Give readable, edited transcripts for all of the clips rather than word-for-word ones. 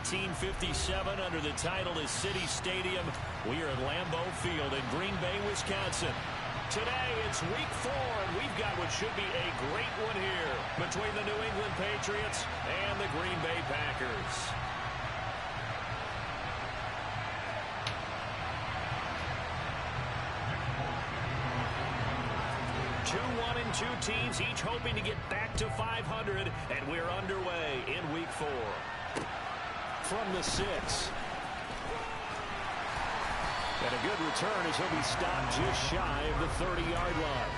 1957 under the title is City Stadium. We are at Lambeau Field in Green Bay, Wisconsin. Today, it's week 4, and we've got what should be a great one here between the New England Patriots and the Green Bay Packers. 2-1-2 teams, each hoping to get back to 500, and we're underway in week 4. From the 6. And a good return as he'll be stopped just shy of the 30-yard line.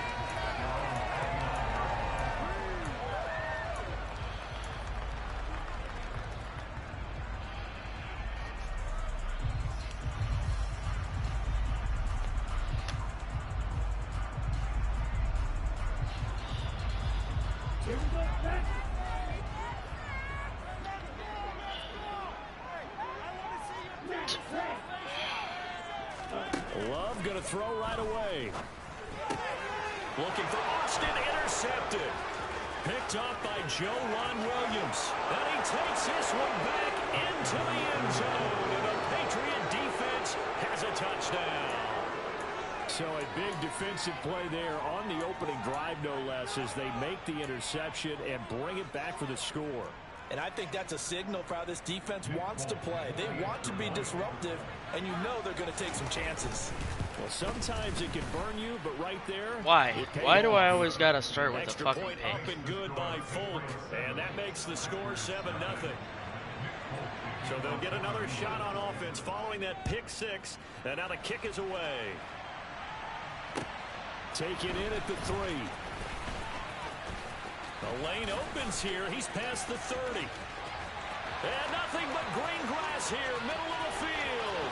Love going to throw right away. Looking for Austin, intercepted. Picked up by Joe Williams. And he takes this one back into the end zone. And the Patriot defense has a touchdown. So a big defensive play there on the opening drive, no less, as they make the interception and bring it back for the score. And I think that's a signal for how this defense wants to play. They want to be disruptive, and you know they're going to take some chances. Well, sometimes it can burn you, but right there... Why? Why do I always got to start with Extra the fucking point pick? up and good by Folk, and that makes the score 7-0. So they'll get another shot on offense following that pick 6, and now the kick is away. Taken in at the 3. The lane opens here. He's past the 30. And nothing but green grass here, middle of the field.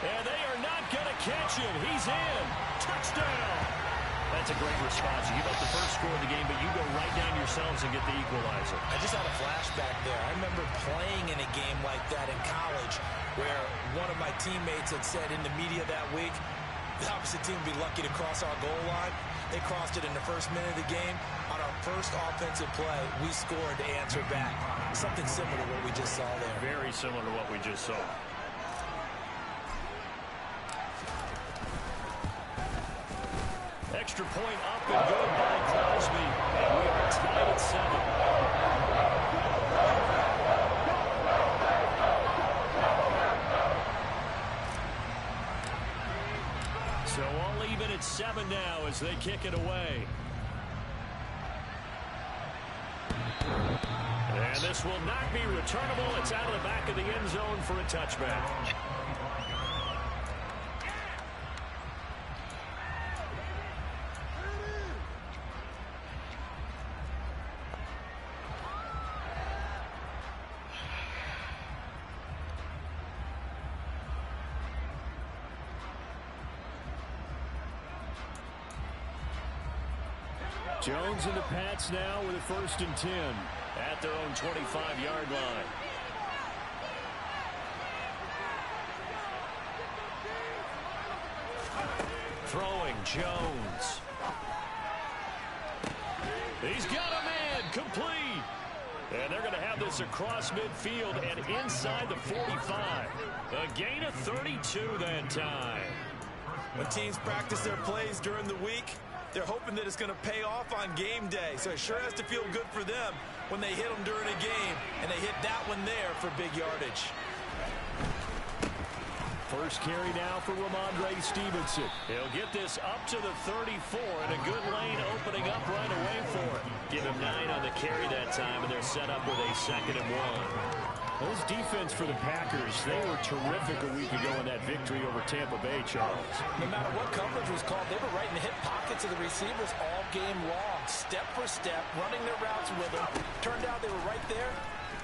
And they are not going to catch him. He's in. Touchdown. That's a great response. You give up the first score of the game, but you go right down yourselves and get the equalizer. I just had a flashback there. I remember playing in a game like that in college where one of my teammates had said in the media that week, the opposite team would be lucky to cross our goal line. They crossed it in the first minute of the game. On our first offensive play, we scored to answer back. Something similar to what we just saw there. Very similar to what we just saw. Extra point up and good by Crosby. And we are tied at 7. So all even at 7 now as they kick it away. And this will not be returnable. It's out of the back of the end zone for a touchback. Jones and the Pats now with a 1st and 10 at their own 25-yard line. Throwing Jones. He's got a man, complete. And they're going to have this across midfield and inside the 45. A gain of 32 that time. When teams practice their plays during the week, they're hoping that it's going to pay off on game day. So it sure has to feel good for them when they hit them during a game, and they hit that one there for big yardage. First carry now for Ramondre Stevenson. He'll get this up to the 34, and a good lane opening up right away for him. Give him 9 on the carry that time, and they're set up with a 2nd and 1. This defense for the Packers, they were terrific a week ago in that victory over Tampa Bay, Charles. No matter what coverage was called, they were right in the hip pockets of the receivers all game long, step for step, running their routes with them. Turned out they were right there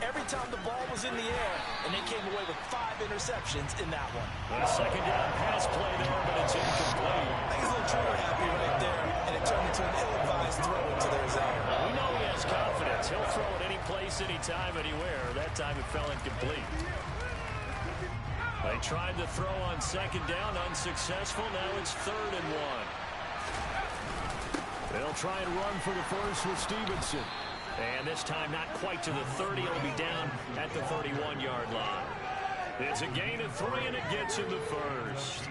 every time the ball was in the air, and they came away with 5 interceptions in that one. A 2nd down pass play there, but it's incomplete. I think he's a little trigger happy right there, and it turned into an ill-advised throw into their zone. We know he has confidence. He'll throw it any place, anytime, anywhere. That time it fell incomplete. They tried to throw on 2nd down, unsuccessful. Now it's 3rd and 1. They'll try and run for the 1st with Stevenson. And this time not quite to the 30. It'll be down at the 31-yard line. It's a gain of 3, and it gets him the first.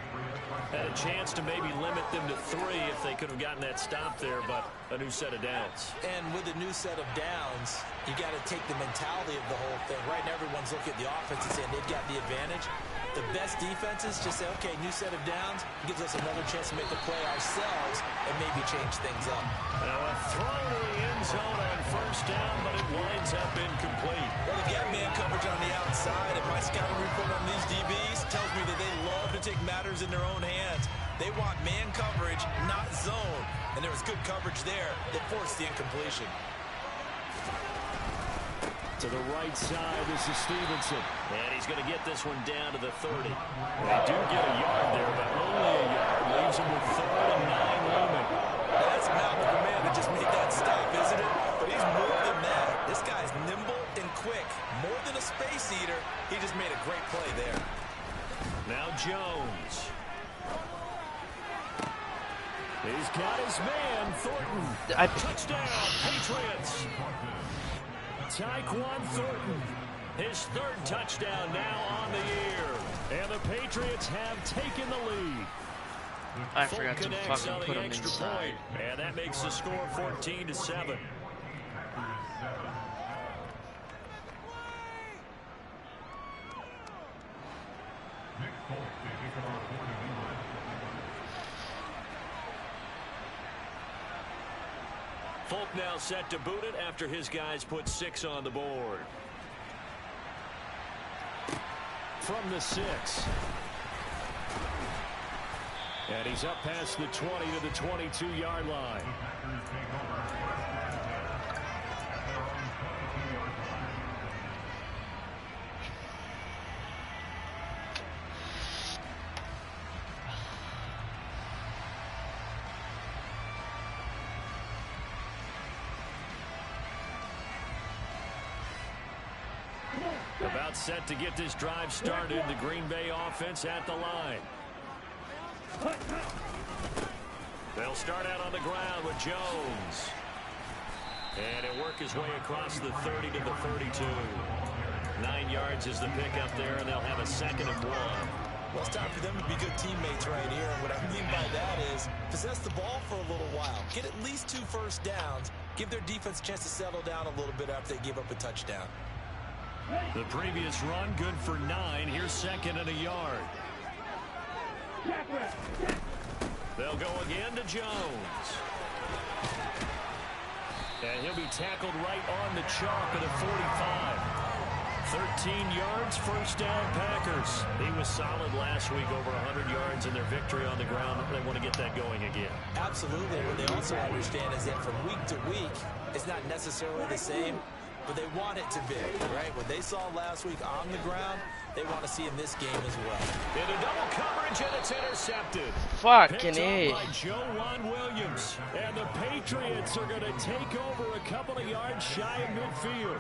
Had a chance to maybe limit them to 3 if they could have gotten that stop there, but a new set of downs. And with a new set of downs, you got to take the mentality of the whole thing. Right now, everyone's looking at the offense and saying they've got the advantage. The best defenses just say, okay, new set of downs, gives us another chance to make a play ourselves and maybe change things up. Now a throw to the end zone on first down, but it winds up incomplete. Well, they've got man coverage on the outside, and my scouting report on these DBs tells me that they love to take matters in their own hands. They want man coverage, not zone. And there was good coverage there that forced the incompletion. To the right side, this is Stevenson. And he's going to get this one down to the 30. They do get a yard there, but only a yard. Leaves him with 3rd and 9 limit. That's not the man that just made that stop, isn't it? But he's more than that. This guy's nimble and quick. More than a space eater. He just made a great play there. Now Jones. He's got his man, Thornton. Touchdown, Patriots. Tyquan Thornton, his 3rd touchdown now on the year. And the Patriots have taken the lead. I forgot to fucking put him inside. And that makes the score 14-7. Folk now set to boot it after his guys put 6 on the board. From the 6. And he's up past the 20 to the 22-yard line. About set to get this drive started. The Green Bay offense at the line. They'll start out on the ground with Jones. And he'll work his way across the 30 to the 32. 9 yards is the pickup there, and they'll have a 2nd and 1. Well, it's time for them to be good teammates right here. And what I mean by that is possess the ball for a little while. Get at least 2 first downs. Give their defense a chance to settle down a little bit after they give up a touchdown. The previous run, good for 9. Here's 2nd and a yard. They'll go again to Jones. And he'll be tackled right on the chalk at a 45. 13 yards, first down, Packers. He was solid last week, over 100 yards in their victory on the ground. They want to get that going again. Absolutely. What they also understand is that from week to week, it's not necessarily the same, but they want it to be, right? What they saw last week on the ground, they want to see in this game as well. In a double coverage, and it's intercepted. Fucking A. By Joe Juan Williams. And the Patriots are going to take over a couple of yards shy of midfield.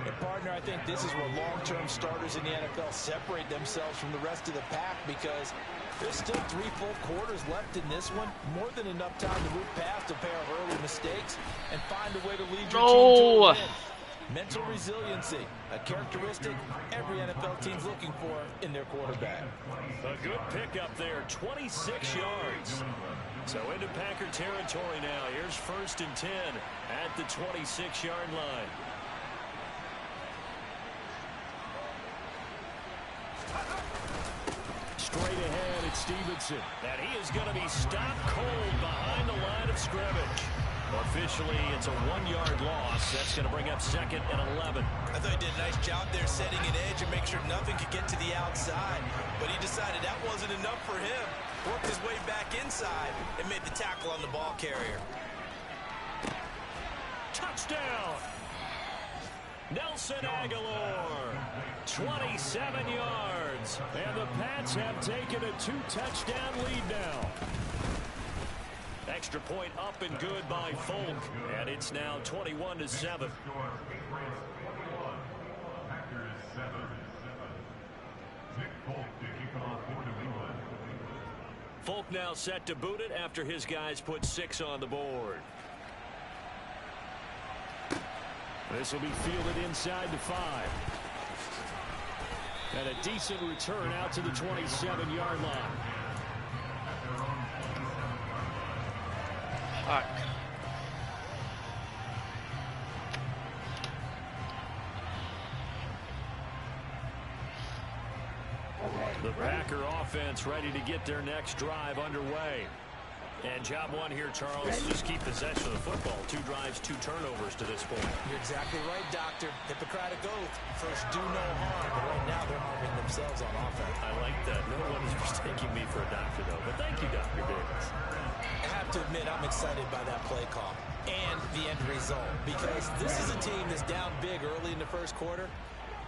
And partner, I think this is where long-term starters in the NFL separate themselves from the rest of the pack, because there's still 3 full quarters left in this one. More than enough time to move past a pair of early mistakes and find a way to lead your team to a win. Mental resiliency, a characteristic every NFL team's looking for in their quarterback. A good pickup there, 26 yards. So into Packer territory now. Here's 1st and 10 at the 26-yard line. Straight ahead, it's Stevenson. And he is going to be stopped cold behind the line of scrimmage. Officially, it's a 1-yard loss. That's going to bring up 2nd and 11. I thought he did a nice job there setting an edge and make sure nothing could get to the outside. But he decided that wasn't enough for him. Worked his way back inside and made the tackle on the ball carrier. Touchdown! Nelson Aguilar, 27 yards. And the Pats have taken a 2-touchdown lead now. Extra point up and good by Folk. And it's now 21-7. Folk now set to boot it after his guys put 6 on the board. This will be fielded inside the 5. And a decent return out to the 27-yard line. Fuck. The Packer offense ready to get their next drive underway. And job one here, Charles, just keep possession of the football. 2 drives, 2 turnovers to this point. You're exactly right, Doctor. Hippocratic oath. First, do no harm. But right now, they're harming themselves on offense. I like that. No one is mistaking me for a doctor, though. But thank you, Dr. Davis. I have to admit, I'm excited by that play call and the end result. Because this is a team that's down big early in the first quarter.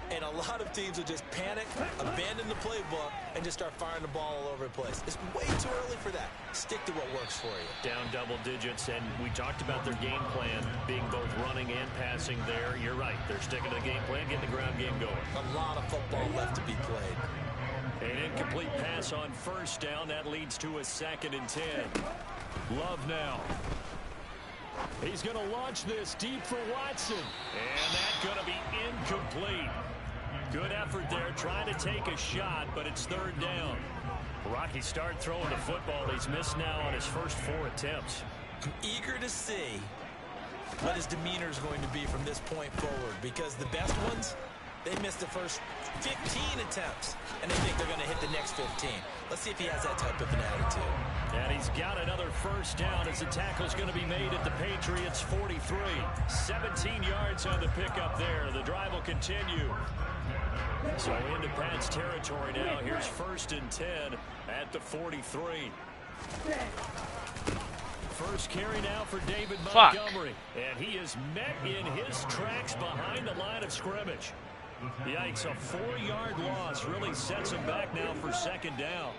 And a lot of teams will just panic, abandon the playbook, and just start firing the ball all over the place. It's way too early for that. Stick to what works for you. Down double digits, and we talked about their game plan being both running and passing there. You're right. They're sticking to the game plan, getting the ground game going. A lot of football left to be played. An incomplete pass on first down. That leads to a 2nd and 10. Love now. He's going to launch this deep for Watson. And that's going to be incomplete. Good effort there, trying to take a shot, but it's 3rd down. Rocky start throwing the football. He's missed now on his first 4 attempts. I'm eager to see what his demeanor is going to be from this point forward, because the best ones, they missed the first 15 attempts, and they think they're going to hit the next 15. Let's see if he has that type of an attitude. And he's got another first down as the tackle's going to be made at the Patriots' 43. 17 yards on the pickup there. The drive will continue. So into Pat's territory now. Here's 1st and 10 at the 43. First carry now for David Montgomery. And he is met in his tracks behind the line of scrimmage. Yikes, a 4-yard loss really sets him back now for 2nd down.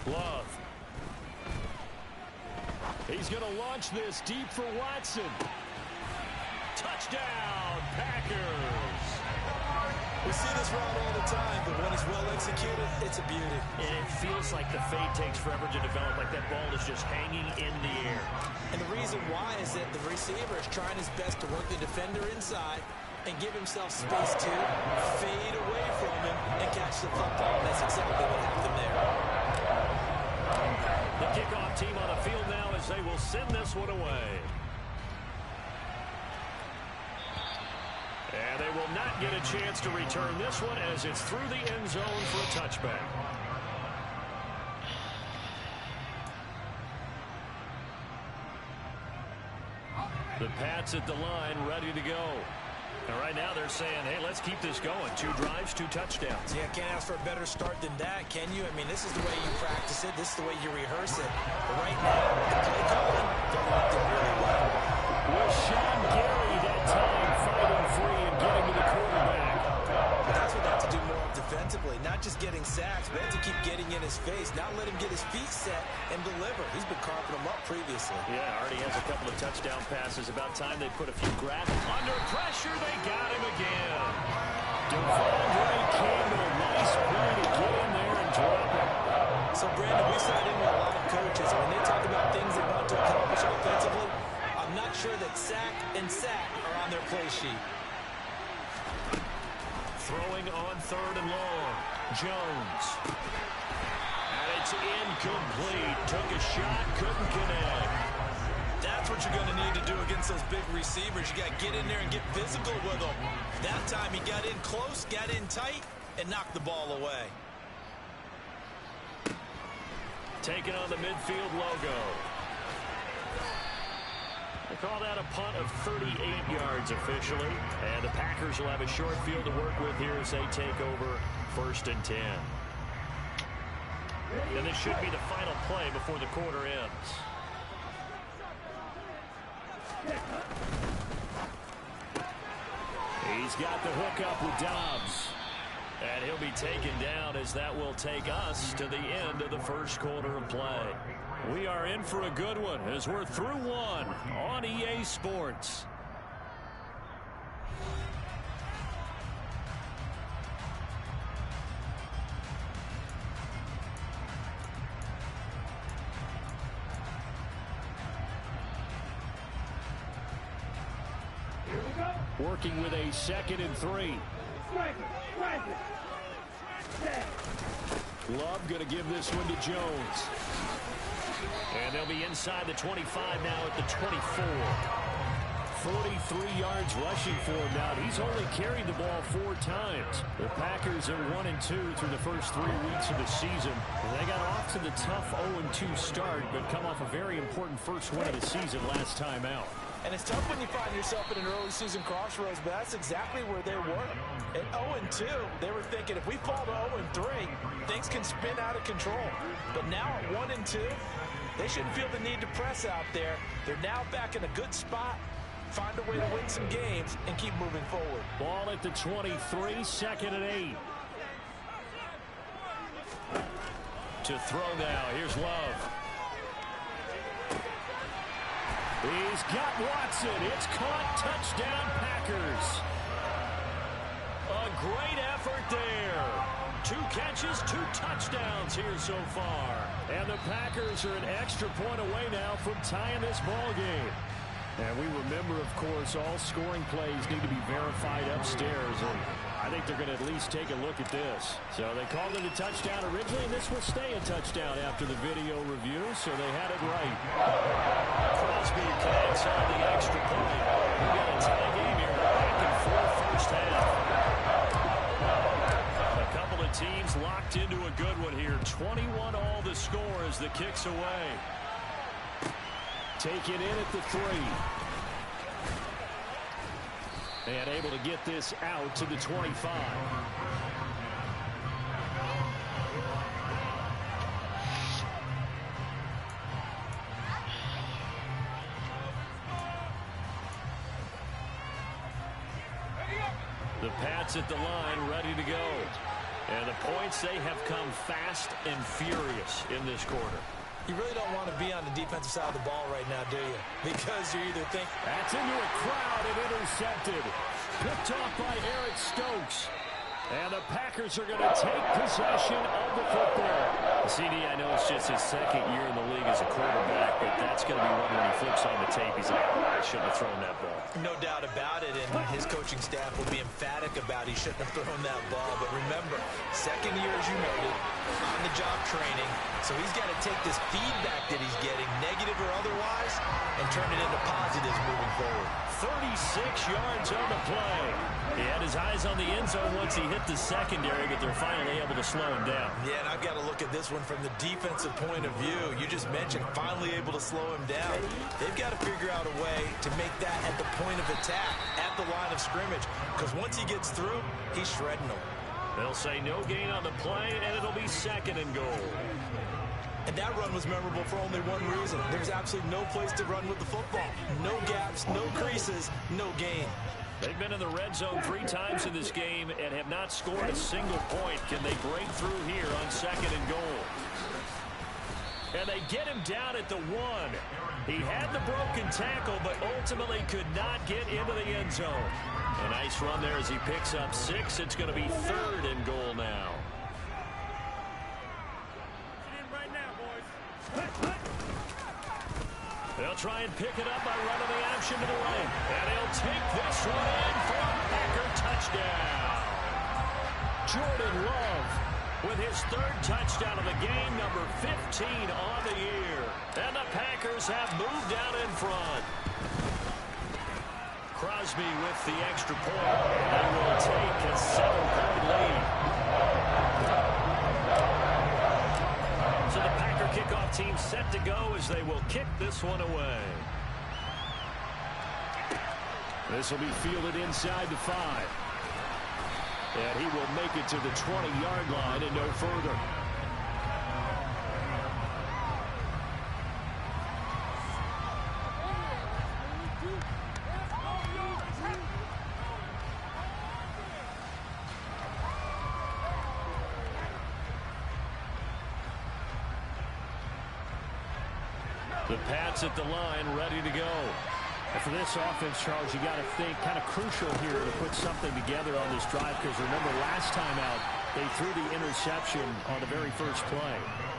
Love. He's going to launch this deep for Watson. Touchdown, Packers. We see this route all the time, but when it's well executed, it's a beauty. And it feels like the fade takes forever to develop, like that ball is just hanging in the air. And the reason why is that the receiver is trying his best to work the defender inside and give himself space to fade away from him and catch the football. That's exactly what happened there. The kickoff team on the field now as they will send this one away. And they will not get a chance to return this one as it's through the end zone for a touchback. The Pats at the line ready to go. And right now they're saying, hey, let's keep this going. 2 drives, 2 touchdowns. Yeah, can't ask for a better start than that, can you? I mean, this is the way you practice it. This is the way you rehearse it. But right now, the play calling, they're locked in really well. Was Sean Gary that time fighting free and getting to the quarterback? But that's what they have to do more of defensively. Not just getting sacks, but they have to keep getting in his face. Not let him get his feet set and deliver. He's been carving them up previously. Yeah, already has a couple of touchdown passes. About time they put a few grabs. Under pressure, they got him again. Devondre Campbell, nice play to get in there and drop it. So, Brandon, we sat in with a lot of coaches, and when they talk about things they want to accomplish offensively, I'm not sure that sack and sack are on their play sheet. Throwing on 3rd and long. Jones. And it's incomplete. Took a shot, couldn't connect. That's what you're going to need to do against those big receivers. You got to get in there and get physical with them. That time he got in close, got in tight, and knocked the ball away. Taking on the midfield logo. They call that a punt of 38 yards officially. And the Packers will have a short field to work with here as they take over 1st and 10. And this should be the final play before the quarter ends. He's got the hook up with Dobbs. And he'll be taken down as that will take us to the end of the first quarter of play. We are in for a good one as we're through one on EA Sports. Working with a 2nd and 3. Love going to give this one to Jones. And they'll be inside the 25 now at the 24. 43 yards rushing for him now. He's only carried the ball 4 times. The Packers are 1-2 through the first 3 weeks of the season. They got off to the tough 0-2 start, but come off a very important first win of the season last time out. And it's tough when you find yourself in an early season crossroads, but that's exactly where they were. At 0-2, they were thinking if we fall to 0-3, things can spin out of control. But now at 1-2, they shouldn't feel the need to press out there. They're now back in a good spot. Find a way to win some games and keep moving forward. Ball at the 23, 2nd and 8. To throw now, here's Love. He's got Watson. It's caught. Touchdown, Packers. A great effort there. 2 catches, 2 touchdowns here so far. And the Packers are an extra point away now from tying this ball game. And we remember, of course, all scoring plays need to be verified upstairs. And I think they're going to at least take a look at this. So they called it a touchdown originally, and this will stay a touchdown after the video review, so they had it right. Crosby connects on the extra point. We got a tie game here, back and forth first half. A couple of teams locked into a good one here. 21 all the score as the kick's away. Take it in at the 3. And able to get this out to the 25. The Pats at the line ready to go. And the points, they have come fast and furious in this quarter. You really don't want to be on the defensive side of the ball right now, do you? Because you either think... That's into a crowd and intercepted. Picked off by Eric Stokes. And the Packers are going to take possession of the football. CD, I know it's just his 2nd year in the league as a quarterback, but that's going to be one when he flips on the tape. He's like, I shouldn't have thrown that ball. No doubt about it, and his coaching staff will be emphatic about he shouldn't have thrown that ball. But remember, 2nd year, as you noted, on-the-job training. So he's got to take this feedback that he's getting, negative or otherwise, and turn it into positives moving forward. 36 yards on the play. He had his eyes on the end zone once he hit the secondary, but they're finally able to slow him down. Yeah, and I've got to look at this one from the defensive point of view. You just mentioned finally able to slow him down. They've got to figure out a way to make that at the point of attack, at the line of scrimmage, because once he gets through, he's shredding them. They'll say no gain on the play, and it'll be 2nd and goal. And that run was memorable for only one reason. There's absolutely no place to run with the football. No gaps, no creases, no gain. They've been in the red zone 3 times in this game and have not scored a single point. Can they break through here on 2nd and goal? And they get him down at the 1. He had the broken tackle, but ultimately could not get into the end zone. A nice run there as he picks up 6. It's going to be 3rd and goal now. They'll try and pick it up by running the option to the right. And he'll take this one in for a Packer touchdown. Jordan Love with his 3rd touchdown of the game, number 15 on the year. And the Packers have moved out in front. Crosby with the extra point. They will take a 7-point lead. So the Packer kickoff team set to go as they will kick this one away. This will be fielded inside the 5. And he will make it to the 20-yard line and no further. The Pats at the line ready to go. And for this offense, Charles, you got to think kind of crucial here to put something together on this drive, because remember last time out they threw the interception on the very first play.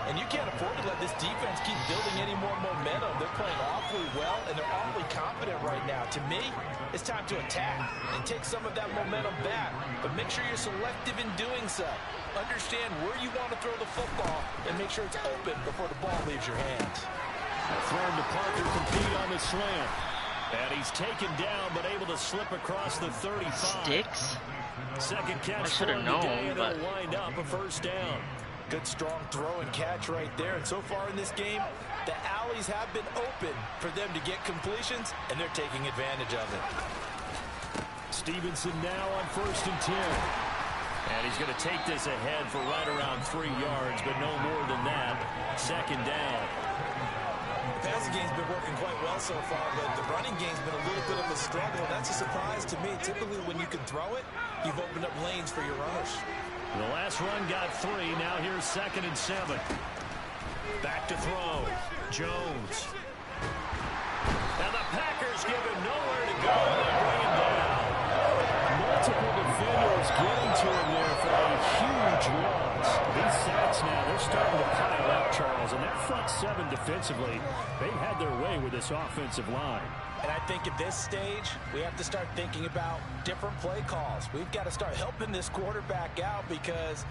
And you can't afford to let this defense keep building any more momentum. They're playing awfully well, and they're awfully confident right now. To me, it's time to attack and take some of that momentum back. But make sure you're selective in doing so. Understand where you want to throw the football and make sure it's open before the ball leaves your hands. Thrown to Parker, complete on the slant. And he's taken down, but able to slip across the 35. Sticks? Second catch I should have for him today, known, and but it'll wind up a first down. Good, strong throw and catch right there. And so far in this game, the alleys have been open for them to get completions, and they're taking advantage of it. Stevenson now on 1st and 10. And he's going to take this ahead for right around 3 yards, but no more than that. Second down. The passing game's been working quite well so far, but the running game's been a little bit of a struggle. That's a surprise to me. Typically, when you can throw it, you've opened up lanes for your runners. The last run got 3. Now here's 2nd and 7. Back to throw. Jones. And the Packers give him nowhere to go. They bring him down. Multiple defenders getting to him there for a huge loss. These sacks now, they're starting to pile up, Charles. And that front 7 defensively, they've had their way with this offensive line. And I think at this stage, we have to start thinking about different play calls. We've got to start helping this quarterback out because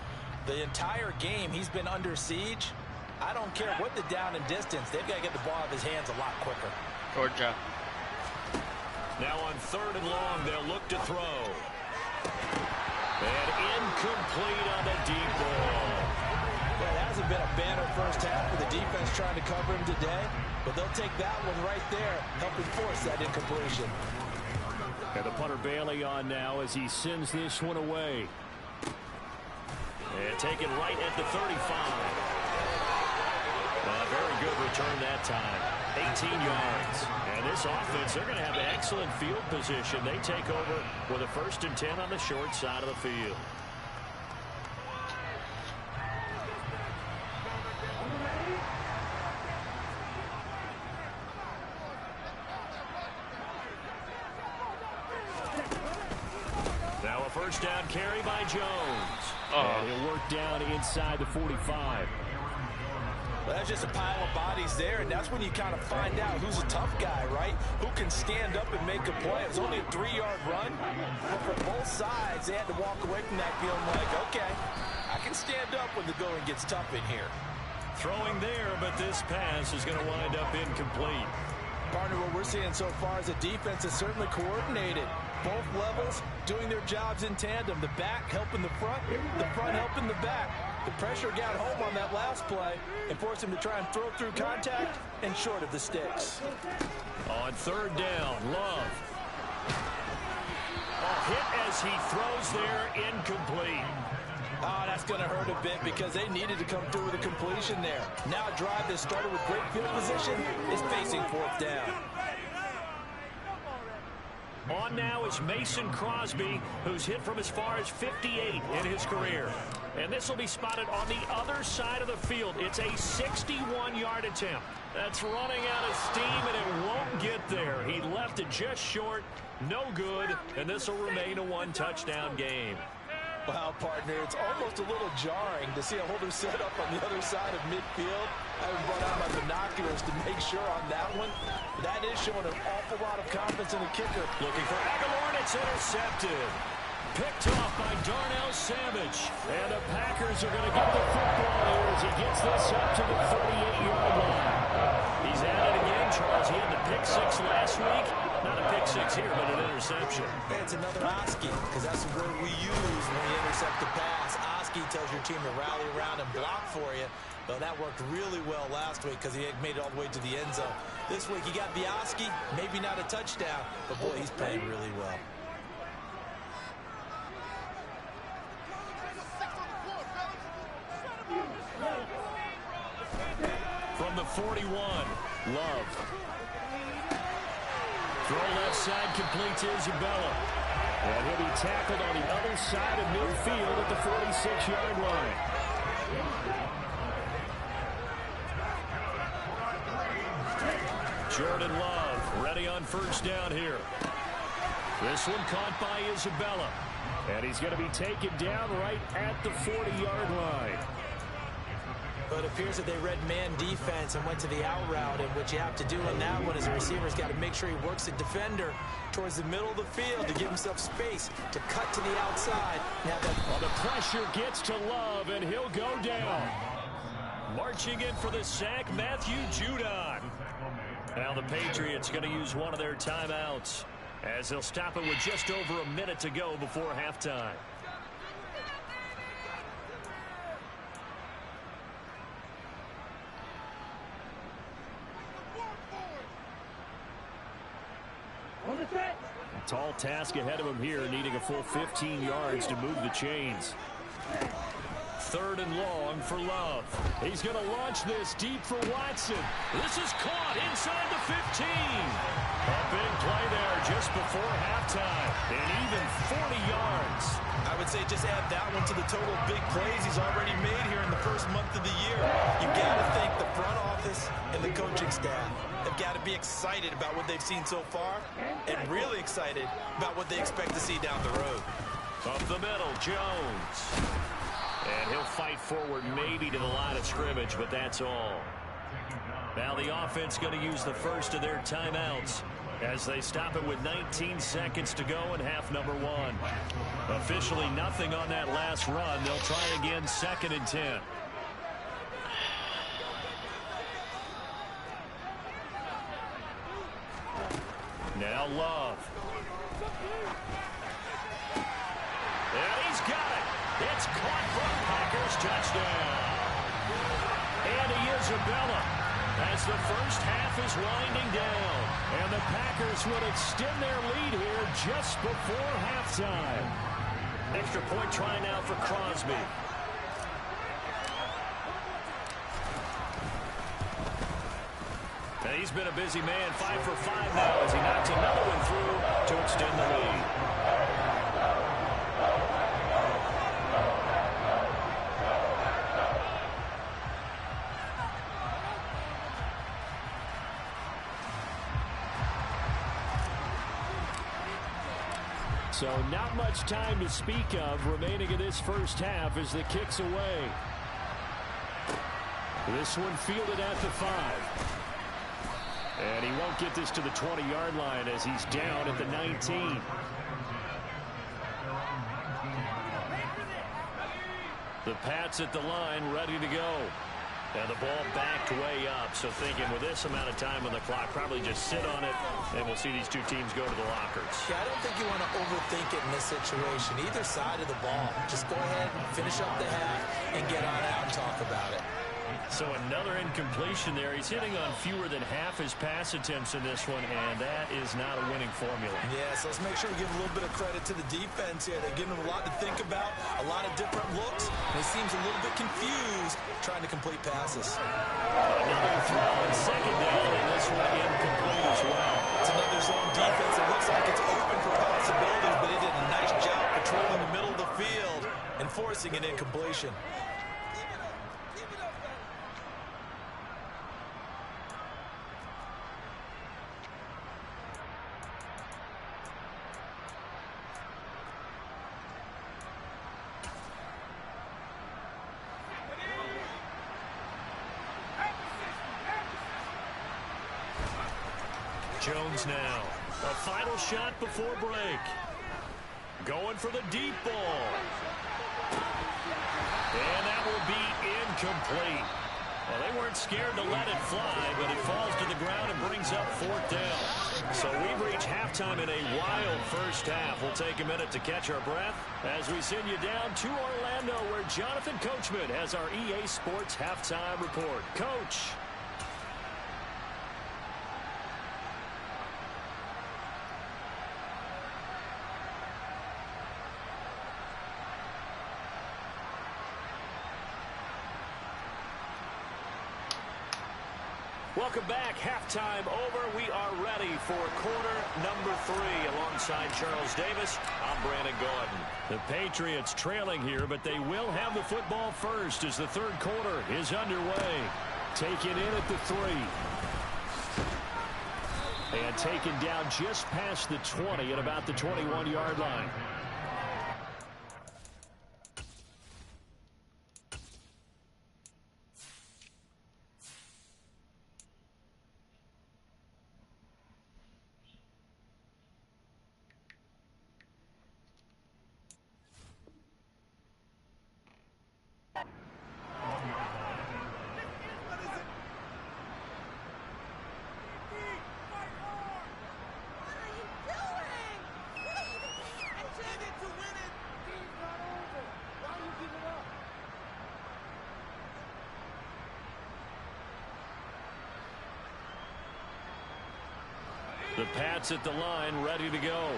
the entire game he's been under siege. I don't care what the down and distance. They've got to get the ball out of his hands a lot quicker. Georgia. Now on 3rd and long, they'll look to throw. And incomplete on the deep ball. Well, it hasn't been a banner first half with the defense trying to cover him today, but they'll take that one right there, helping force that incompletion. And the punter Bailey on now as he sends this one away. And taken right at the 35. Very good return that time. 18 yards. And this offense, they're going to have an excellent field position. They take over with a 1st and 10 on the short side of the field. Now a 1st down carry by Jones. And he'll work down inside the 45. Well, that's just a pile of bodies there, and that's when you kind of find out who's a tough guy, right? Who can stand up and make a play. It was only a 3-yard run, but for both sides, they had to walk away from that feeling like, okay, I can stand up when the going gets tough in here. Throwing there, but this pass is going to wind up incomplete. Partner, what we're seeing so far is the defense is certainly coordinated. Both levels doing their jobs in tandem. The back helping the front helping the back. The pressure got home on that last play and forced him to try and throw through contact and short of the sticks. On 3rd down, Love. A hit as he throws there, incomplete. Oh, that's going to hurt a bit because they needed to come through with a completion there. Now a drive that started with great field position is facing 4th down. On now is Mason Crosby, who's hit from as far as 58 in his career. And this will be spotted on the other side of the field. It's a 61-yard attempt. That's running out of steam, and it won't get there. He left it just short, no good, and this will remain a 1-touchdown game. Well, partner, it's almost a little jarring to see a holder set up on the other side of midfield. I haven't brought out my binoculars to make sure on that one. That is showing an awful lot of confidence in the kicker. Looking for Aguilar, and it's intercepted. Picked off by Darnell Savage. And the Packers are going to get the football here as he gets this up to the 38-yard line. He's at it again, Charles. He had the pick 6 last week. Not a pick 6 here, but an interception. Hey, it's another Oski, because that's the word we use when we intercept the pass. Oski tells your team to rally around and block for you. Well, that worked really well last week because he had made it all the way to the end zone. This week, he got the Oski, maybe not a touchdown, but boy, he's playing really well. From the 41, Love. Throw left side, completes Isabella. And he'll be tackled on the other side of midfield at the 46-yard line. Jordan Love ready on 1st down here. This one caught by Isabella. And he's going to be taken down right at the 40-yard line. But it appears that they read man defense and went to the out route. And what you have to do in that one is a receiver's got to make sure he works the defender towards the middle of the field to give himself space to cut to the outside. Now well, the pressure gets to Love, and he'll go down. Marching in for the sack, Matthew Judon. Now the Patriots going to use one of their timeouts as they'll stop it with just over a minute to go before halftime. A tall task ahead of him here, needing a full 15 yards to move the chains. 3rd and long for Love. He's going to launch this deep for Watson. This is caught inside the 15. A big play there just before halftime. And even 40 yards. I would say just add that one to the total big plays he's already made here in the first month of the year. You've got to thank the front office and the coaching staff. They've got to be excited about what they've seen so far and really excited about what they expect to see down the road. Up the middle, Jones. And he'll fight forward maybe to the line of scrimmage, but that's all. Now the offense going to use the first of their timeouts as they stop it with 19 seconds to go in half number 1. Officially nothing on that last run. They'll try again 2nd and 10. Now Love. And he's got it. It's caught for a Packers touchdown. And Isabella as the first half is winding down. And the Packers would extend their lead here just before halftime. Extra point try now for Crosby. And he's been a busy man, 5 for 5 now as he knocks another one through to extend the lead. So not much time to speak of remaining in this first half as the kick's away. This one fielded at the 5. And he won't get this to the 20-yard line as he's down at the 19. The Pats at the line ready to go. And the ball backed way up, so thinking with this amount of time on the clock, probably just sit on it, and we'll see these two teams go to the lockers. Yeah, I don't think you want to overthink it in this situation. Either side of the ball. Just go ahead, finish up the half, and get on out and talk about it. So another incompletion there. He's hitting on fewer than half his pass attempts in this one, and that is not a winning formula. Yeah, so let's make sure we give a little bit of credit to the defense here. They're giving him a lot to think about, a lot of different looks, and he seems a little bit confused trying to complete passes. Another throw on 2nd down, and this one incomplete as well. It's another zone defense. It looks like it's open for possibilities, but he did a nice job patrolling the middle of the field and forcing an incompletion. Jones now. A final shot before break. Going for the deep ball. And that will be incomplete. Well, they weren't scared to let it fly, but it falls to the ground and brings up 4th down. So we've reached halftime in a wild first half. We'll take a minute to catch our breath as we send you down to Orlando, where Jonathan Coachman has our EA Sports halftime report. Coach. Welcome back. Halftime over. We are ready for quarter number 3. Alongside Charles Davis, I'm Brandon Gordon. The Patriots trailing here, but they will have the football first as the 3rd quarter is underway. Taken in at the 3. And taken down just past the 20 at about the 21-yard line. The Pats at the line, ready to go.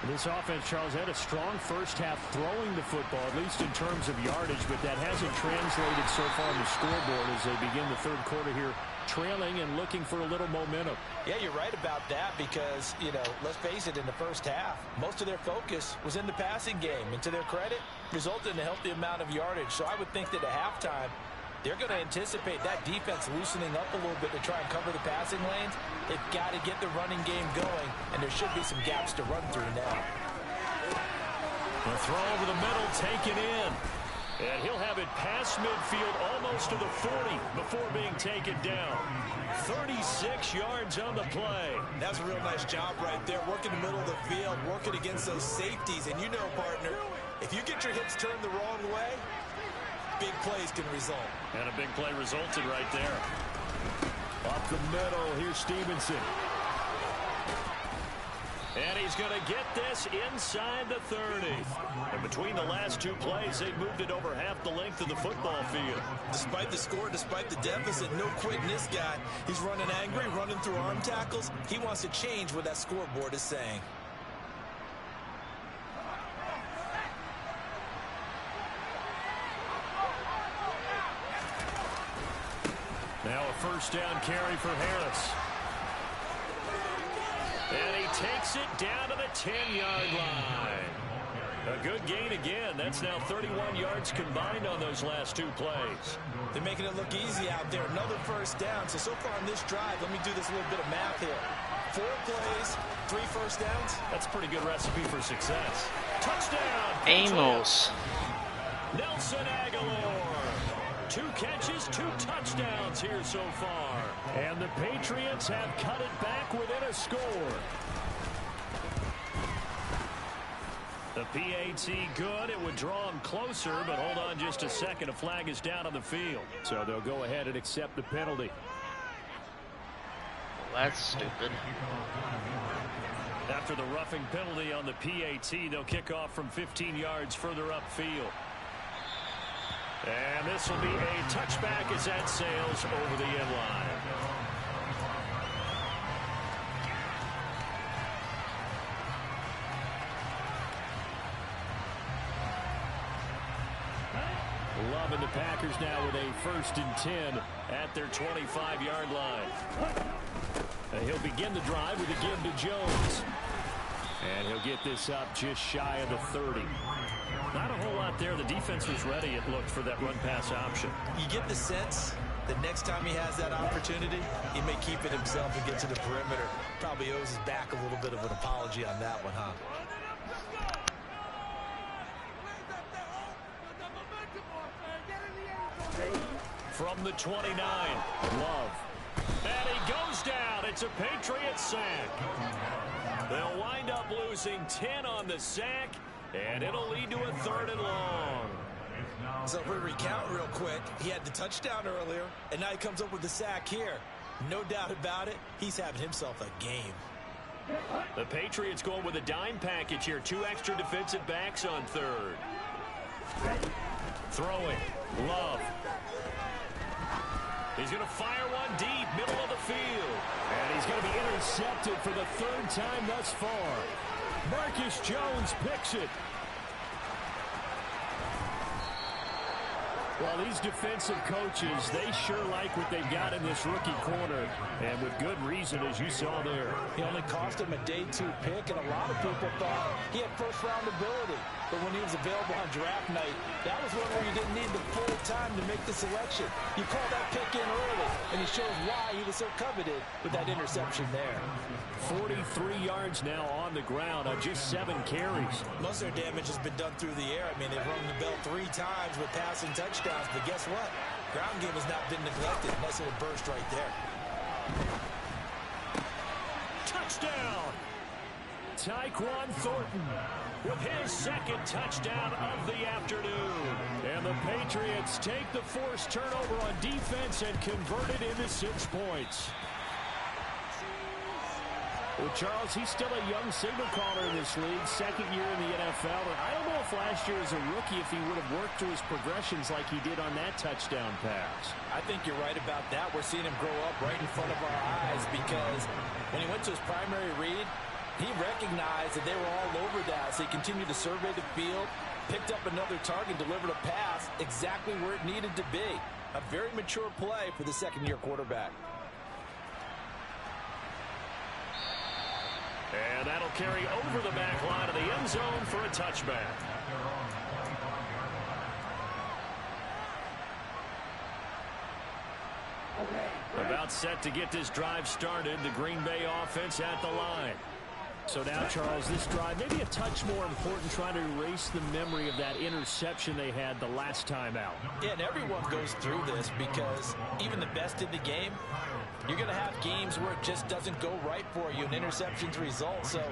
This offense, Charles, had a strong first half throwing the football, at least in terms of yardage, but that hasn't translated so far on the scoreboard as they begin the third quarter here, trailing and looking for a little momentum. Yeah, you're right about that because, you know, let's face it, in the first half, most of their focus was in the passing game. And to their credit, resulted in a healthy amount of yardage. So I would think that at halftime, they're going to anticipate that defense loosening up a little bit to try and cover the passing lanes. They've got to get the running game going, and there should be some gaps to run through now. The throw over the middle, taken in. And he'll have it past midfield almost to the 40 before being taken down. 36 yards on the play. That's a real nice job right there, working the middle of the field, working against those safeties. And you know, partner, if you get your hips turned the wrong way, big plays can result. And a big play resulted right there. Up the middle, here's Stevenson. And he's going to get this inside the 30. And between the last two plays, they've moved it over half the length of the football field. Despite the score, despite the deficit, no quitting this guy. He's running angry, running through arm tackles. He wants to change what that scoreboard is saying. Now a first down carry for Harris. And he takes it down to the 10-yard line. A good gain again. That's now 31 yards combined on those last two plays. They're making it look easy out there. Another first down. So far on this drive, let me do this little bit of math here. 4 plays, 3 first downs. That's a pretty good recipe for success. Touchdown. Amos. Nelson Aguilar. 2 catches, 2 touchdowns here so far. And the Patriots have cut it back within a score. The PAT good. It would draw him closer, but hold on just a second. A flag is down on the field. So they'll go ahead and accept the penalty. Well, that's stupid. After the roughing penalty on the PAT, they'll kick off from 15 yards further upfield. And this will be a touchback as that sails over the end line. Loving the Packers now with a 1st and 10 at their 25-yard line. He'll begin the drive with a give to Jones. And he'll get this up just shy of the 30. Not a whole lot there. The defense was ready, it looked, for that run-pass option. You get the sense that next time he has that opportunity, he may keep it himself and get to the perimeter. Probably owes his back a little bit of an apology on that one, huh? From the 29, Love. And he goes down. It's a Patriot sack. They'll wind up losing 10 on the sack, and it'll lead to a 3rd and long. So if we recount real quick, he had the touchdown earlier, and now he comes up with the sack here. No doubt about it, he's having himself a game. The Patriots going with a dime package here. 2 extra defensive backs on 3rd. Throwing. Love. He's going to fire one deep, middle of the field. And he's going to be intercepted for the 3rd time thus far. Marcus Jones picks it. Well, these defensive coaches, they sure like what they've got in this rookie corner, and with good reason, as you saw there. He only cost him a day 2 pick, and a lot of people thought he had first-round ability. But when he was available on draft night, that was one where you didn't need the full time to make the selection. You called that pick in early, and he shows why he was so coveted with that interception there. 43 yards now on the ground on just 7 carries. Most of their damage has been done through the air. I mean, they've rung the bell 3 times with passing touchdowns, but guess what? Ground game has not been neglected. Nice little burst right there. Touchdown! Tyquan Thornton with his 2nd touchdown of the afternoon. And the Patriots take the forced turnover on defense and convert it into 6 points. Well, Charles, he's still a young signal caller in this league, second year in the NFL. And I don't know if last year as a rookie if he would have worked through his progressions like he did on that touchdown pass. I think you're right about that. We're seeing him grow up right in front of our eyes because when he went to his primary read, he recognized that they were all over that. So he continued to survey the field, picked up another target, delivered a pass exactly where it needed to be. A very mature play for the second-year quarterback. And that'll carry over the back line of the end zone for a touchback. About set to get this drive started, the Green Bay offense at the line. So now, Charles, this drive maybe a touch more important, trying to erase the memory of that interception they had the last time out. Yeah, and everyone goes through this because even the best in the game, you're going to have games where it just doesn't go right for you, and interceptions result. So,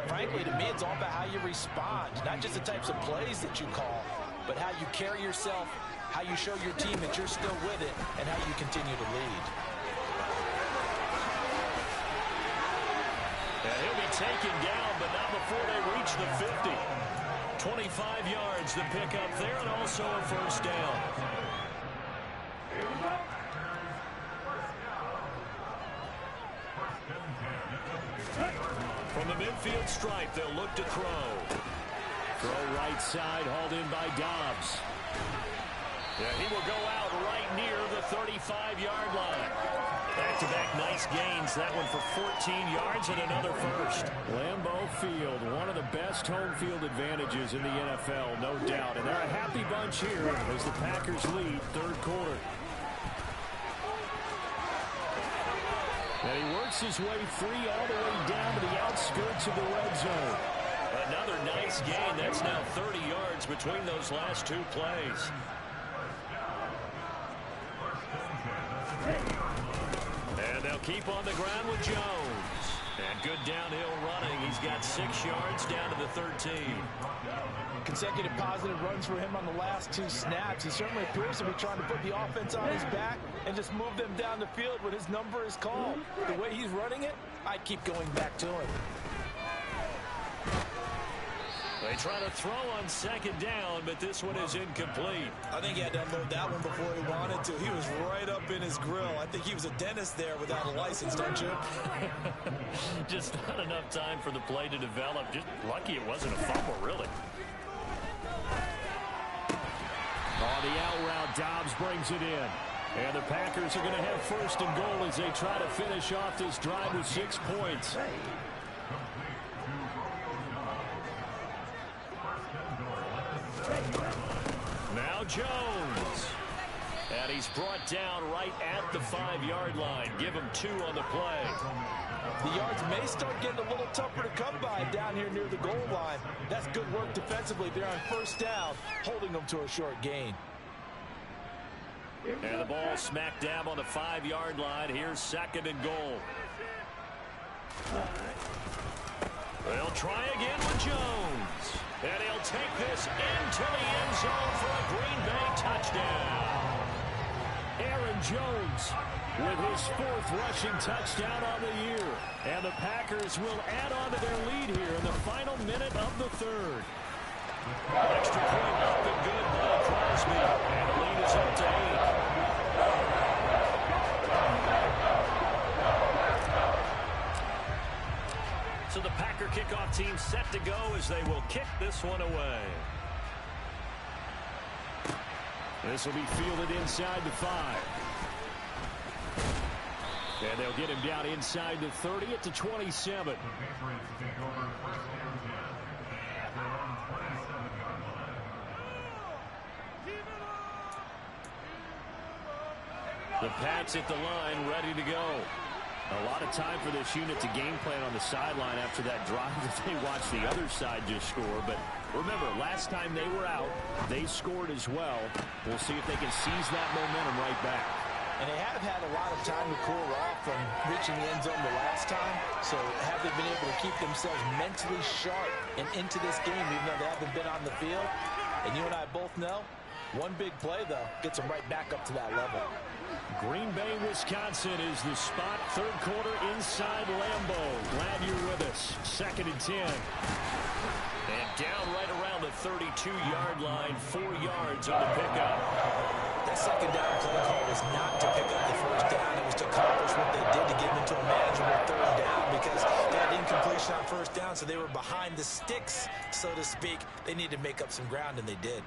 frankly, to me, it's all about how you respond, not just the types of plays that you call, but how you carry yourself, how you show your team that you're still with it, and how you continue to lead. And he'll be taken down, but not before they reach the 50. 25 yards the pick up there, and also a first down. From the midfield stripe, they'll look to throw. Throw right side, hauled in by Dobbs. Yeah, he will go out right near the 35-yard line. Back-to-back nice gains. That one for 14 yards and another first. Lambeau Field, one of the best home field advantages in the NFL, no doubt. And they're a happy bunch here as the Packers lead third quarter. And he works his way free all the way down to the outskirts of the red zone. Another nice gain. That's now 30 yards between those last two plays. And they'll keep on the ground with Jones. And good downhill running. He's got 6 yards down to the 13. Consecutive positive runs for him on the last two snaps. He certainly appears to be trying to put the offense on his back and just move them down the field when his number is called. The way he's running it, I keep going back to him. They try to throw on second down, but this one is incomplete. I think he had to unload that one before he wanted to. He was right up in his grill. I think he was a dentist there without a license, don't you? Just not enough time for the play to develop. Just lucky it wasn't a fumble, really. On the out route, Dobbs brings it in. And the Packers are going to have first and goal as they try to finish off this drive with 6 points. Now Jones. And he's brought down right at the 5-yard line. Give him 2 on the play. The yards may start getting a little tougher to come by down here near the goal line. That's good work defensively there on first down, holding them to a short gain. And the ball smack dab on the 5-yard line. Here's second and goal. They'll try again with Jones. And he'll take this into the end zone for a Green Bay touchdown. Aaron Jones with his 4th rushing touchdown on the year. And the Packers will add on to their lead here in the final minute of the third. Extra point up and good by Crosby. And the lead is up to 8. So the Packer kickoff team set to go as they will kick this one away. This will be fielded inside the 5. And they'll get him down inside the 30 at the 27. The Pats at the line, ready to go. A lot of time for this unit to game plan on the sideline after that drive that they watched the other side just score. But remember, last time they were out, they scored as well. We'll see if they can seize that momentum right back. And they have had a lot of time to cool off from reaching the end zone the last time. So have they been able to keep themselves mentally sharp and into this game, even though they haven't been on the field? And you and I both know One big play, though, gets them right back up to that level. Green Bay, Wisconsin is the spot. Third quarter inside Lambeau. Glad you're with us. 2nd and 10. And down right around the 32-yard line. 4 yards on the pickup. That second down play call was not to pick up the first down. It was to accomplish what they did to get into a manageable third down because they had incompletion on first down, so they were behind the sticks, so to speak. They needed to make up some ground, and they did.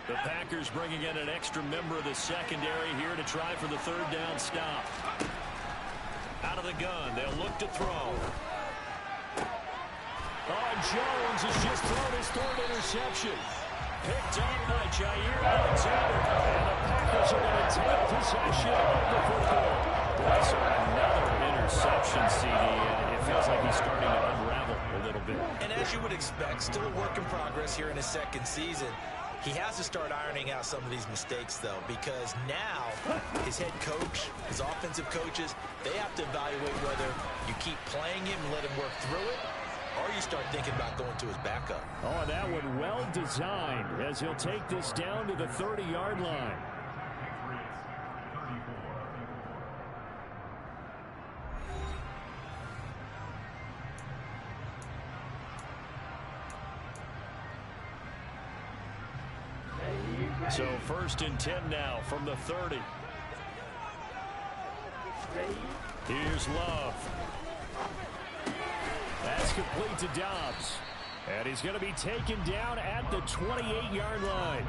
The Packers bringing in an extra member of the secondary here to try for the third down stop. Out of the gun, they'll look to throw. Oh, Jones has just thrown his 3rd interception. Picked up by Jair Alexander. And the Packers are going to take possession of the football. That's another interception, CD, and it feels like he's starting to unravel a little bit. And as you would expect, still a work in progress here in his 2nd season. He has to start ironing out some of these mistakes, though, because now his head coach, his offensive coaches, they have to evaluate whether you keep playing him and let him work through it, or you start thinking about going to his backup. Oh, that one well designed as he'll take this down to the 30-yard line. So 1st and 10 now from the 30. Here's Love. That's complete to Dobbs. And he's going to be taken down at the 28-yard line.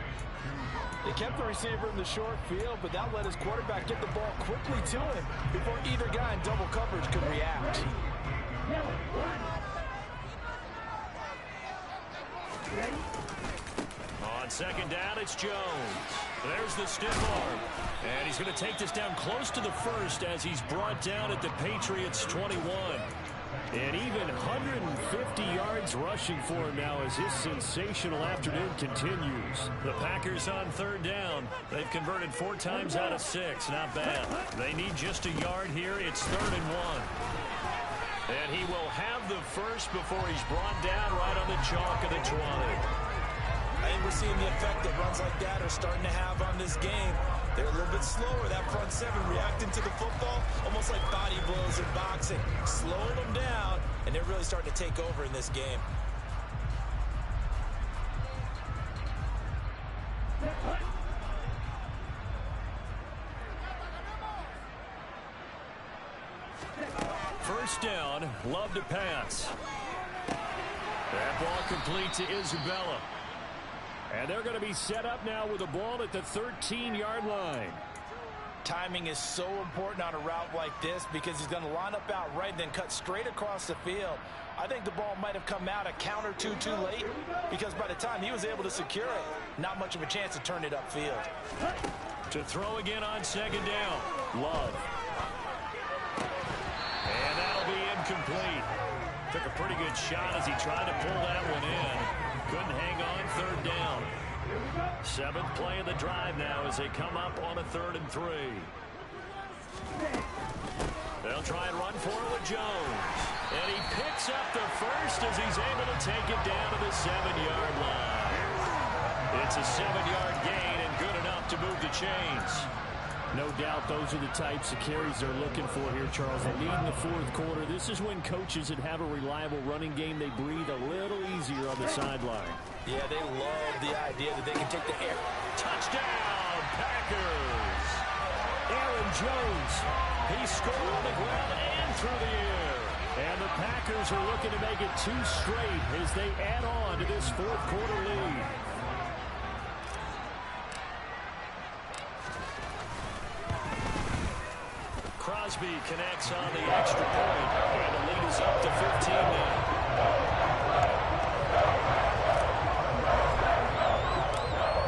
They kept the receiver in the short field, but that let his quarterback get the ball quickly to him before either guy in double coverage could react. On 2nd down, it's Jones. There's the stiff arm. And he's going to take this down close to the 1st as he's brought down at the Patriots' 21. And even 150 yards rushing for him now as his sensational afternoon continues. The Packers on 3rd down. They've converted 4 times out of 6. Not bad. They need just a yard here. It's 3rd and 1. And he will have the first before he's brought down right on the chalk of the 20. I think we're seeing the effect that runs like that are starting to have on this game. They're a little bit slower, that front 7 reacting to the football, almost like body blows in boxing, slowing them down, and they're really starting to take over in this game. First down, Love to pass. That ball complete to Isabella. And they're going to be set up now with the ball at the 13-yard line. Timing is so important on a route like this because he's going to line up out right and then cut straight across the field. I think the ball might have come out a count or two too late because by the time he was able to secure it, not much of a chance to turn it upfield. To throw again on 2nd down, Love. And that'll be incomplete. Took a pretty good shot as he tried to pull that one in. Couldn't hang on 3rd down. 7th play of the drive now as they come up on a 3rd and 3. They'll try and run for it with Jones. And he picks up the first as he's able to take it down to the 7-yard line. It's a 7-yard gain and good enough to move the chains. No doubt those are the types of carries they're looking for here, Charles. They lead in the 4th quarter. This is when coaches that have a reliable running game, they breathe a little easier on the sideline. Yeah, they love the idea that they can take the air. Touchdown, Packers! Aaron Jones, he scored on the ground and through the air. And the Packers are looking to make it 2 straight as they add on to this 4th quarter lead. Crosby connects on the extra point, and the lead is up to 15 now.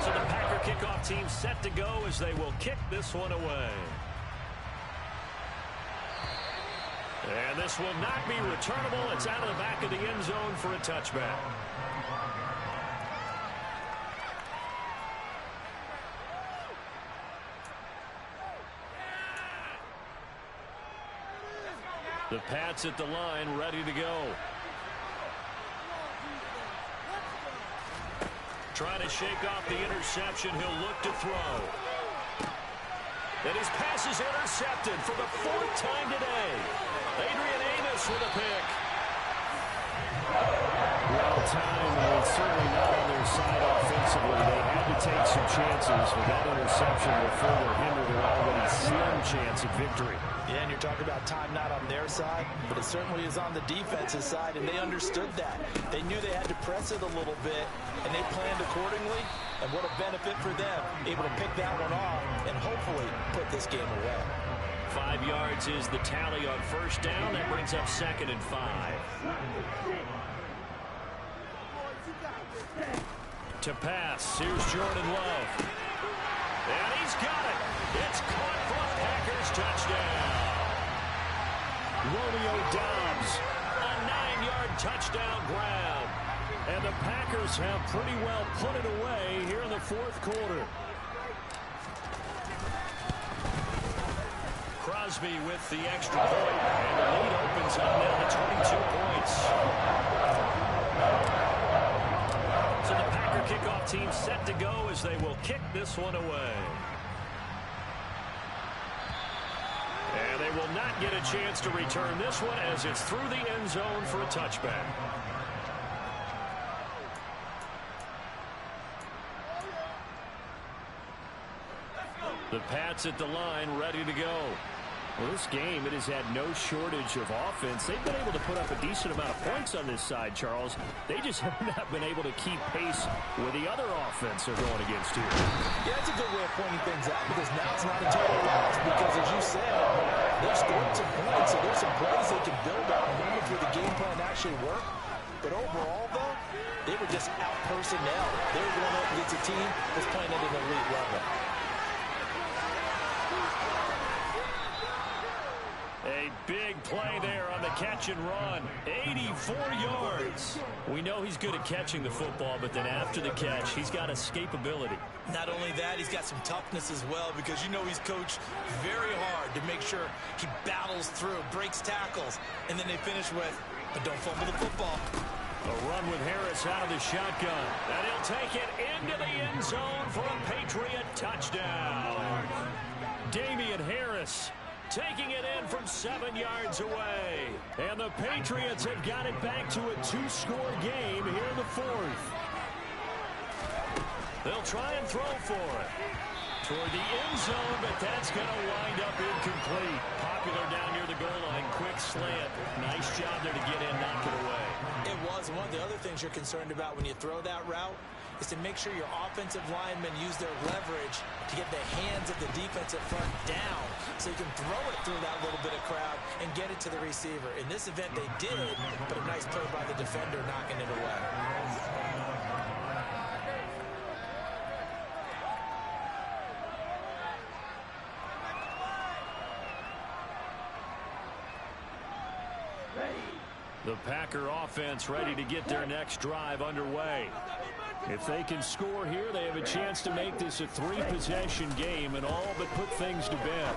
So the Packer kickoff team set to go as they will kick this one away. And this will not be returnable. It's out of the back of the end zone for a touchback. The Pats at the line, ready to go. Trying to shake off the interception. He'll look to throw. And his pass is intercepted for the 4th time today. Adrian Amos with a pick. Well, time was certainly not on their side offensively. They had to take some chances, but that interception will further hinder their already slim chance at victory. Yeah, and you're talking about time not on their side, but it certainly is on the defense's side, and they understood that. They knew they had to press it a little bit, and they planned accordingly, and what a benefit for them, able to pick that one off and hopefully put this game away. 5 yards is the tally on first down. That brings up 2nd and 5. To pass, here's Jordan Love. And he's got it. It's caught for a Packers touchdown. Romeo Doubs. A 9-yard touchdown grab. And the Packers have pretty well put it away here in the 4th quarter. Crosby with the extra point. And the lead opens up now to 22 points. So the Packer kickoff team set to go as they will kick this one away. And they will not get a chance to return this one as it's through the end zone for a touchback. The Pats at the line, ready to go. Well, this game, it has had no shortage of offense. They've been able to put up a decent amount of points on this side, Charles. They just have not been able to keep pace with the other offense they're going against here. Yeah, that's a good way of pointing things out because now it's not a total loss because, as you said, they've scored some points, so there's some plays they can build on moments where the game plan actually worked. But overall, though, they were just out personnel. They were going up against a team that's playing at an elite level. A big play there on the catch and run. 84 yards. We know he's good at catching the football, but then after the catch, he's got escapability. Not only that, he's got some toughness as well because you know he's coached very hard to make sure he battles through, breaks tackles, and then they finish with, but don't fumble the football. A run with Harris out of the shotgun. And he'll take it into the end zone for a Patriot touchdown. Damian Harris taking it in from 7 yards away. And the Patriots have got it back to a 2-score game here in the 4th. They'll try and throw for it. Toward the end zone, but that's going to wind up incomplete. Popular down near the goal line. Quick slant. Nice job there to get in, knock it away. It was. One of the other things you're concerned about when you throw that route is to make sure your offensive linemen use their leverage to get the hands of the defensive front down so you can throw it through that little bit of crowd and get it to the receiver. In this event, they did, but a nice play by the defender knocking it away. The Packer offense ready to get their next drive underway. If they can score here, they have a chance to make this a 3-possession game and all but put things to bed.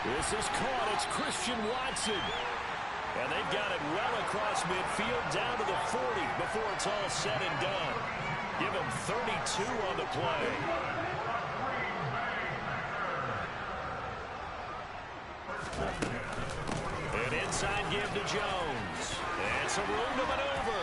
This is caught. It's Christian Watson. And they've got it well across midfield down to the 40 before it's all said and done. Give him 32 on the play. An inside give to Jones. And some room to maneuver.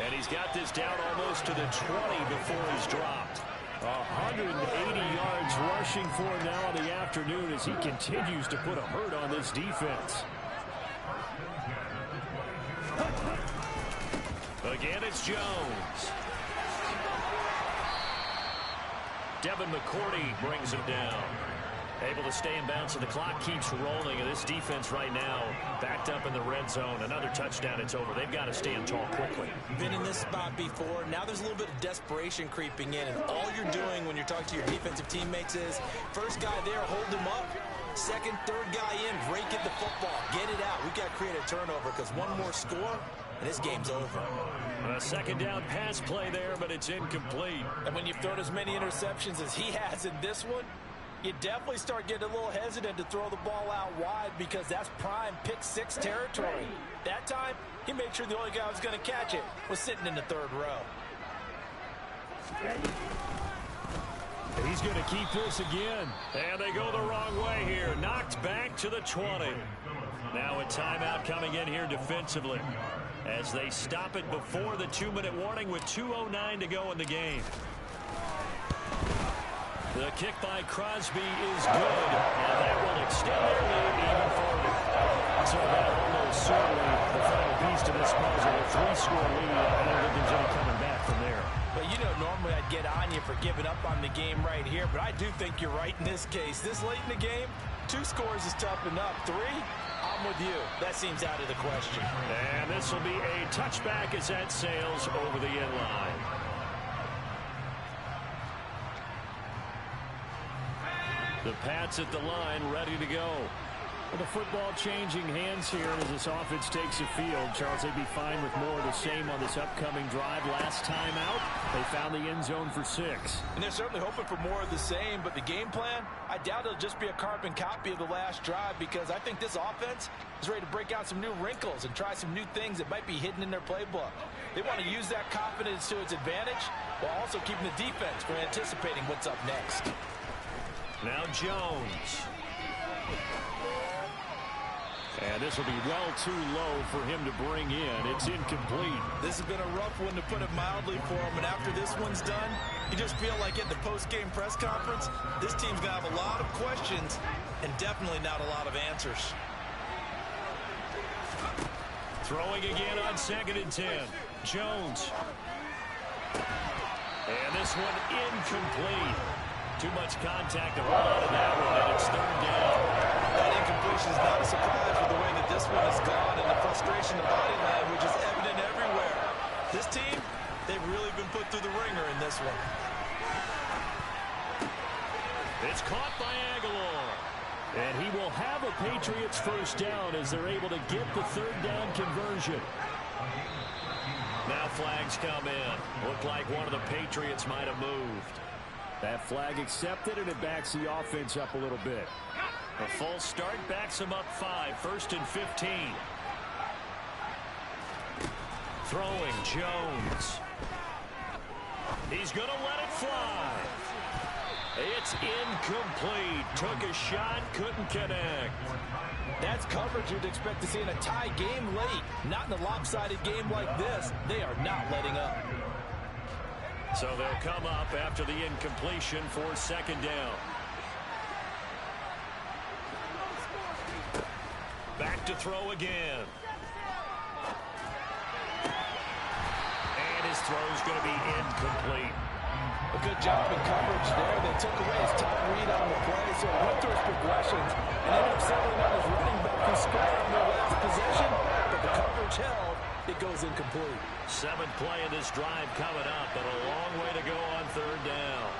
And he's got this down almost to the 20 before he's dropped. 180 yards rushing for him now in the afternoon as he continues to put a hurt on this defense. Again, it's Jones. Devin McCourty brings him down. Able to stay in bounds, so the clock keeps rolling, and this defense right now backed up in the red zone. Another touchdown, it's over. They've got to stand tall quickly. Been in this spot before. Now there's a little bit of desperation creeping in, and all you're doing when you're talking to your defensive teammates is first guy there, hold him up. Second, third guy in, break it the football. Get it out. We've got to create a turnover because one more score, and this game's over. A second down pass play there, but it's incomplete. And when you've thrown as many interceptions as he has in this one, you definitely start getting a little hesitant to throw the ball out wide because that's prime pick-6 territory. That time, he made sure the only guy who was going to catch it was sitting in the third row. He's going to keep this again. And they go the wrong way here. Knocked back to the 20. Now a timeout coming in here defensively as they stop it before the 2-minute warning with 2:09 to go in the game. The kick by Crosby is good, and that will extend their lead even further. So that almost certainly the final piece to this puzzle. A 3-score lead. I don't think there's any coming back from there. But you know, normally I'd get on you for giving up on the game right here, but I do think you're right in this case. This late in the game, 2 scores is tough enough. 3, I'm with you. That seems out of the question. And this will be a touchback as that sails over the end line. The Pats at the line, ready to go. With the football changing hands here as this offense takes the field. Charles, they'd be fine with more of the same on this upcoming drive. Last time out, they found the end zone for 6. And they're certainly hoping for more of the same, but the game plan, I doubt it'll just be a carbon copy of the last drive, because I think this offense is ready to break out some new wrinkles and try some new things that might be hidden in their playbook. They want to use that confidence to its advantage while also keeping the defense from anticipating what's up next. Now Jones. And this will be well too low for him to bring in. It's incomplete. This has been a rough one, to put it mildly, for him. And after this one's done, you just feel like at the post-game press conference, this team's going to have a lot of questions and definitely not a lot of answers. Throwing again on 2nd and 10. Jones. And this one incomplete. Too much contact to run out of that one, and it's 3rd down. That incompletion is not a surprise with the way that this one has gone, and the frustration of body language is evident everywhere. This team, they've really been put through the ringer in this one. It's caught by Aguilar. And he will have a Patriots first down as they're able to get the 3rd down conversion. Now flags come in. Looked like one of the Patriots might have moved. That flag accepted, and it backs the offense up a little bit. A full start backs him up 5. 1st and 15. Throwing Jones. He's going to let it fly. It's incomplete. Took a shot, couldn't connect. That's coverage you'd expect to see in a tie game late. Not in a lopsided game like this. They are not letting up. So they'll come up after the incompletion for 2nd down. Back to throw again. And his throw's going to be incomplete. A good job in coverage there. They took away his top read on the play, so he went through his progressions and ended up settling on his running back who scored on their last possession, but the coverage held. It goes incomplete. 7th play of this drive coming up, but a long way to go on 3rd down.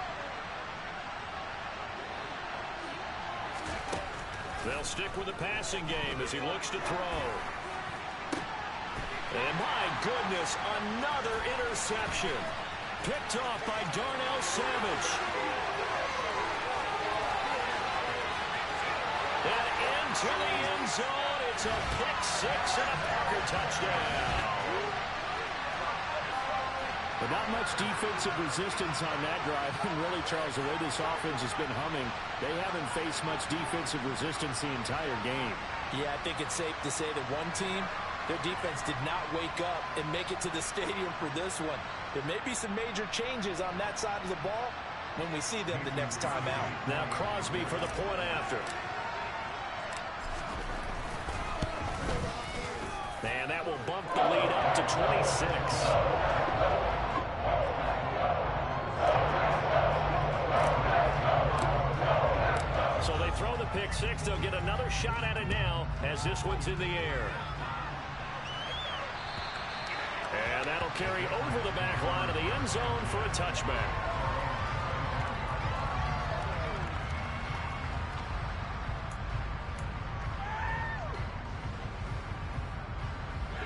They'll stick with the passing game as he looks to throw. And my goodness, another interception. Picked off by Darnell Savage. And into the end zone. It's a pick 6 and a Parker touchdown. But not much defensive resistance on that drive. And really, Charles, the way this offense has been humming, they haven't faced much defensive resistance the entire game. Yeah, I think it's safe to say that one team, their defense did not wake up and make it to the stadium for this one. There may be some major changes on that side of the ball when we see them the next time out. Now Crosby for the point after. And that will bump the lead up to 26. So they throw the pick 6. They'll get another shot at it now as this one's in the air. And that'll carry over the back line of the end zone for a touchback.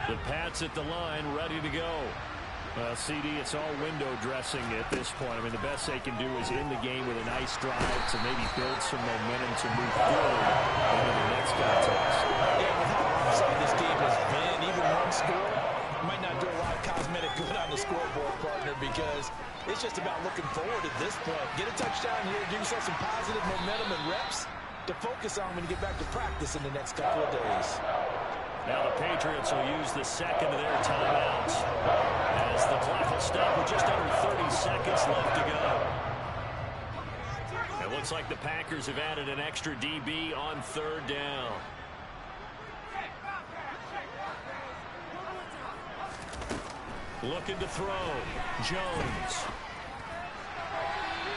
The Pats at the line, ready to go. CD, it's all window dressing at this point. I mean, the best they can do is end the game with a nice drive to maybe build some momentum to move forward into the next contest. Yeah, with how offside this game has been, even one score might not do a lot of cosmetic good on the scoreboard, partner, because it's It's just about looking forward at this point. Get a touchdown here, give yourself some positive momentum and reps to focus on when you get back to practice in the next couple of days. Now the Patriots will use the second of their timeouts as the clock will stop with just under 30 seconds left to go. It looks like the Packers have added an extra DB on third down. Looking to throw. Jones.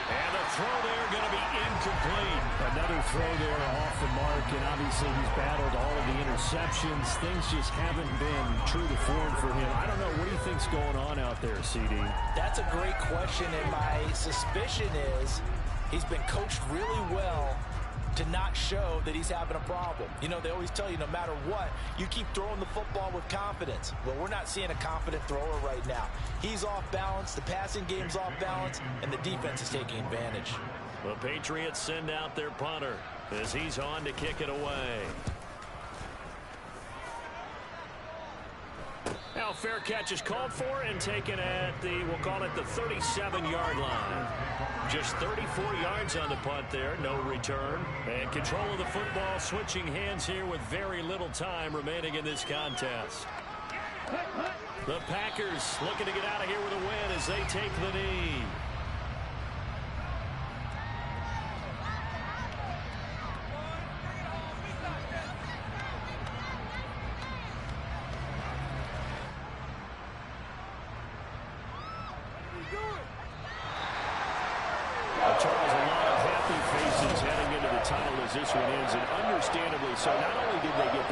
And the throw there going to be incomplete. Another throw there off the mark, and obviously he's battled all of the interceptions. Things just haven't been true to form for him. I don't know. What do you think's going on out there, CD? That's a great question, and my suspicion is he's been coached really well to not show that he's having a problem. You know, they always tell you no matter what, you keep throwing the football with confidence. Well, we're not seeing a confident thrower right now. He's off balance, the passing game's off balance, and the defense is taking advantage. The Patriots send out their punter as he's on to kick it away. Now fair catch is called for and taken at the, we'll call it the 37-yard line. Just 34 yards on the punt there, no return. And control of the football switching hands here with very little time remaining in this contest. The Packers looking to get out of here with a win as they take the knee. Charles, a lot of happy faces heading into the tunnel as this one ends, and understandably so. Not only did they get the